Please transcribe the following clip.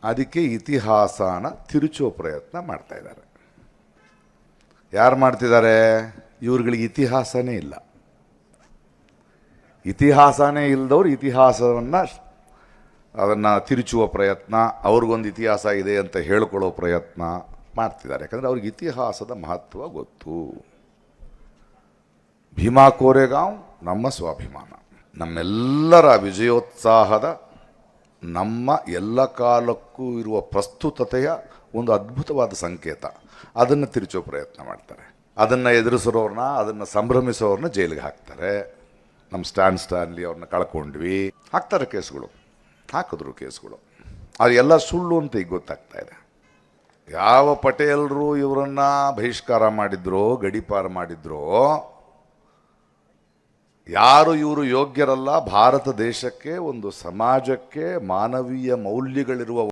ಅದಕ್ಕೆ ಇತಿಹಾಸನ ತಿರುಚೋ ಪ್ರಯತ್ನ ಮಾಡ್ತಾ ಇದ್ದಾರೆ. ಯಾರು ಮಾಡ್ತಿದ್ದಾರೆ? ಇವ್ರುಗಳಿಗೆ ಇತಿಹಾಸನೇ ಇಲ್ಲ. ಇತಿಹಾಸನೇ ಇಲ್ಲದವ್ರು ಇತಿಹಾಸವನ್ನು ಅದನ್ನು ತಿರುಚುವ ಪ್ರಯತ್ನ, ಅವ್ರಿಗೊಂದು ಇತಿಹಾಸ ಇದೆ ಅಂತ ಹೇಳ್ಕೊಳ್ಳೋ ಪ್ರಯತ್ನ ಮಾಡ್ತಿದ್ದಾರೆ. ಯಾಕಂದರೆ ಅವ್ರಿಗೆ ಇತಿಹಾಸದ ಮಹತ್ವ ಗೊತ್ತು. ಭೀಮಾ ಕೋರೆಗಾಂವ್ ನಮ್ಮ ಸ್ವಾಭಿಮಾನ, ನಮ್ಮೆಲ್ಲರ ವಿಜಯೋತ್ಸಾಹದ, ನಮ್ಮ ಎಲ್ಲ ಕಾಲಕ್ಕೂ ಇರುವ ಪ್ರಸ್ತುತತೆಯ ಒಂದು ಅದ್ಭುತವಾದ ಸಂಕೇತ. ಅದನ್ನು ತಿರುಚೋ ಪ್ರಯತ್ನ ಮಾಡ್ತಾರೆ. ಅದನ್ನು ಎದುರಿಸೋರನ್ನ, ಅದನ್ನು ಸಂಭ್ರಮಿಸೋರನ್ನ ಜೈಲಿಗೆ ಹಾಕ್ತಾರೆ. ನಮ್ಮ ಸ್ಟಾನ್ಲಿ ಅವ್ರನ್ನ ಕಳ್ಕೊಂಡ್ವಿ, ಹಾಕ್ತಾರೆ ಕೇಸ್ಗಳು, ಹಾಕಿದ್ರು ಕೇಸ್ಗಳು. ಅದು ಎಲ್ಲ ಸುಳ್ಳು ಅಂತ ಈಗ ಗೊತ್ತಾಗ್ತಾ ಇದೆ. ಯಾವ ಪಟೇಲರು ಇವರನ್ನ ಬಹಿಷ್ಕಾರ ಮಾಡಿದ್ರೋ, ಗಡೀಪಾರು ಮಾಡಿದ್ರೋ, ಯಾರು ಇವರು ಯೋಗ್ಯರಲ್ಲ, ಭಾರತ ದೇಶಕ್ಕೆ, ಒಂದು ಸಮಾಜಕ್ಕೆ ಮಾನವೀಯ ಮೌಲ್ಯಗಳಿರುವ